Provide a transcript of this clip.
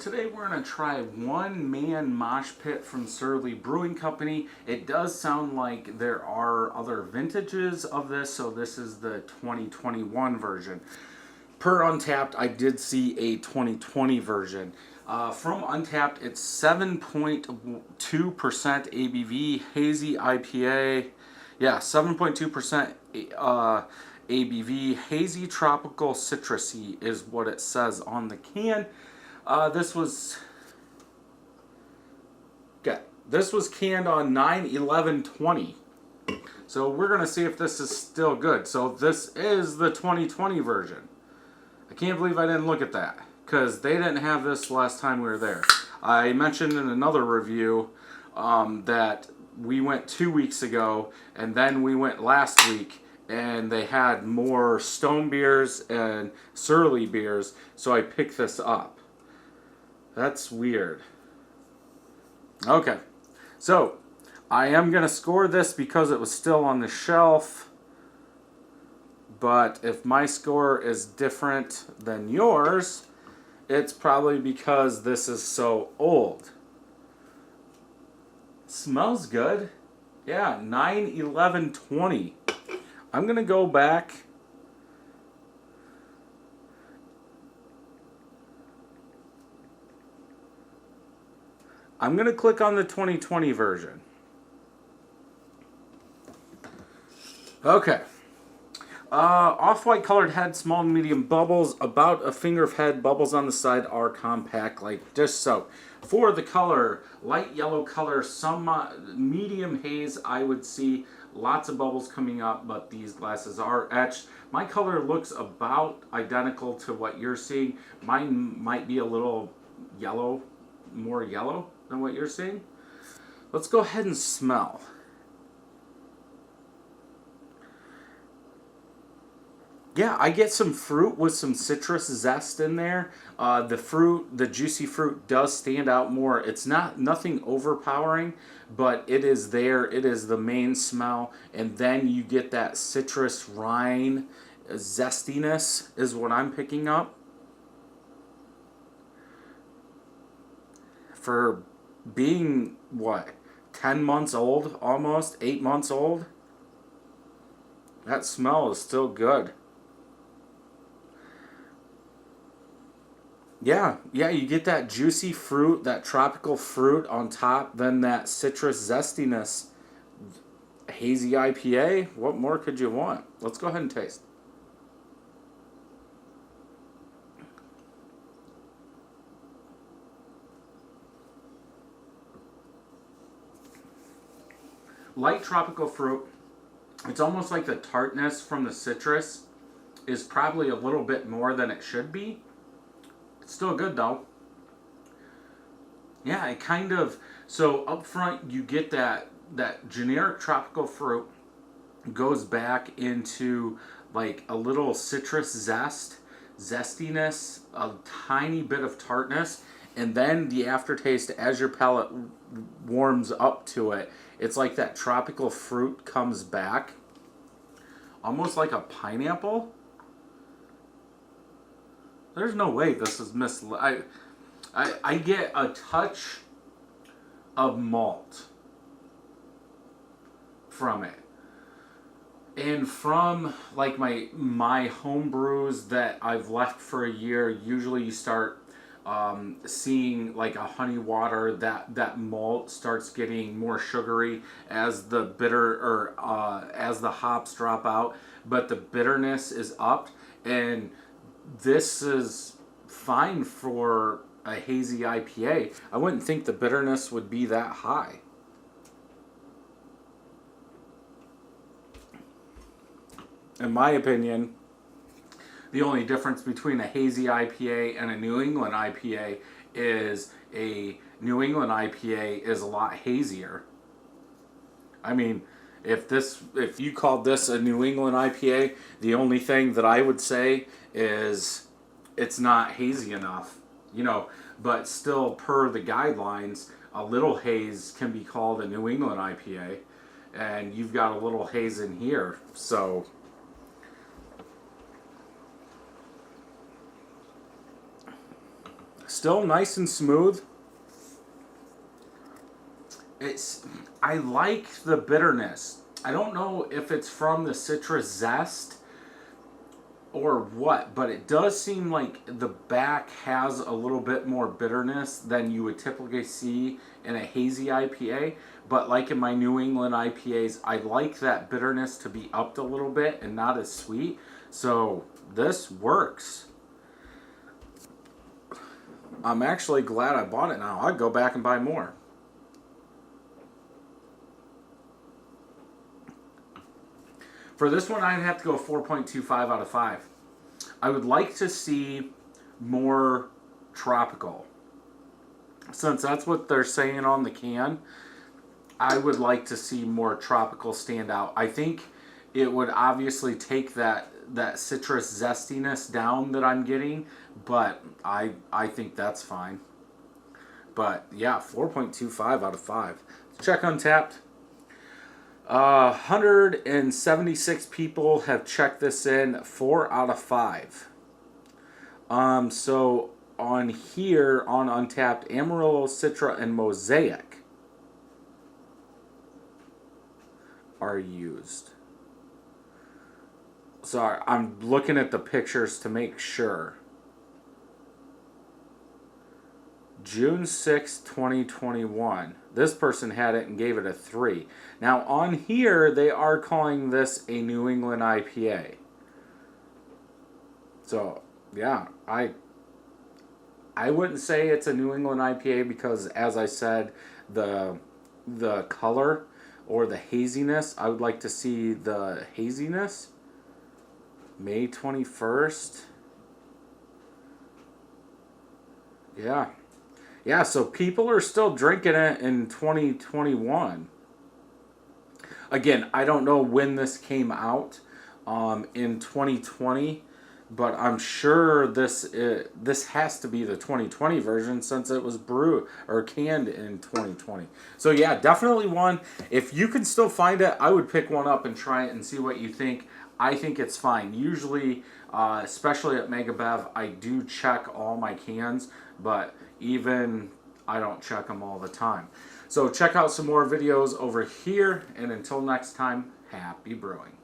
today we're going to try One Man Mosh Pit from Surly Brewing Company. It does sound like there are other vintages of this, so this is the 2021 version. Per Untapped, I did see a 2020 version. From Untapped, it's 7.2% ABV, hazy IPA. Yeah, 7.2% ABV, hazy tropical citrusy is what it says on the can. This was canned on 9/11/20. So we're gonna see if this is still good. So this is the 2020 version. I can't believe I didn't look at that, because they didn't have this last time we were there. I mentioned in another review that we went 2 weeks ago, and then we went last week, and they had more Stone beers and Surly beers, so I picked this up. That's weird. Okay, so I am going to score this because it was still on the shelf, but if my score is different than yours, it's probably because this is so old. Smells good. Yeah, 9/11/20. I'm going to go back. I'm going to click on the 2020 version. Okay. Off-white colored head, small and medium bubbles, about a finger of head. Bubbles on the side are compact, like just so. For the color, light yellow color, some medium haze, I would see lots of bubbles coming up, but these glasses are etched. My color looks about identical to what you're seeing. Mine might be a little yellow, more yellow than what you're seeing. Let's go ahead and smell. Yeah, I get some fruit with some citrus zest in there. The juicy fruit does stand out more. It's nothing overpowering, but it is there. It is the main smell. And then you get that citrus rind zestiness is what I'm picking up. For being, what, 10 months old, almost 8 months old, that smell is still good. Yeah, you get that juicy fruit, that tropical fruit on top, then that citrus zestiness. Hazy IPA, what more could you want? Let's go ahead and taste. Light tropical fruit. It's almost like the tartness from the citrus is probably a little bit more than it should be. It's still good though. Yeah, it kind of, so up front you get that generic tropical fruit goes back into like a little citrus zestiness, a tiny bit of tartness, and then the aftertaste as your palate warms up to it, it's like that tropical fruit comes back, almost like a pineapple. There's no way this is I get a touch of malt from it. And from like my home brews that I've left for a year, usually you start seeing like a honey water, that malt starts getting more sugary as the as the hops drop out, but the bitterness is upped, and this is fine for a hazy IPA. I wouldn't think the bitterness would be that high. In my opinion, the only difference between a hazy IPA and a New England IPA is a New England IPA is a lot hazier. I mean, if you called this a New England IPA, the only thing that I would say is it's not hazy enough, but still per the guidelines, a little haze can be called a New England IPA, and you've got a little haze in here, so still nice and smooth. I like the bitterness. I don't know if it's from the citrus zest or what, but it does seem like the back has a little bit more bitterness than you would typically see in a hazy IPA. But like in my New England IPAs, I like that bitterness to be upped a little bit and not as sweet. So this works. I'm actually glad I bought it now. I'd go back and buy more. For this one, I'd have to go 4.25 out of 5. I would like to see more tropical. Since that's what they're saying on the can, I would like to see more tropical stand out. I think it would obviously take that citrus zestiness down that I'm getting, but I think that's fine. But yeah, 4.25 out of 5. Check Untapped. 176 people have checked this in. 4 out of 5. So on here on Untapped, Amarillo, Citra, and Mosaic are used. Sorry, I'm looking at the pictures to make sure. June 6, 2021. This person had it and gave it a 3. Now on here, they are calling this a New England IPA. So, yeah, I wouldn't say it's a New England IPA because, as I said, the color or the haziness, I would like to see the haziness. May 21st. Yeah. Yeah, so people are still drinking it in 2021. Again, I don't know when this came out in 2020, but I'm sure this has to be the 2020 version since it was brewed or canned in 2020. So yeah, definitely one. If you can still find it, I would pick one up and try it and see what you think. I think it's fine. Usually, especially at Megabev, I do check all my cans, but even I don't check them all the time. So check out some more videos over here, and until next time, happy brewing.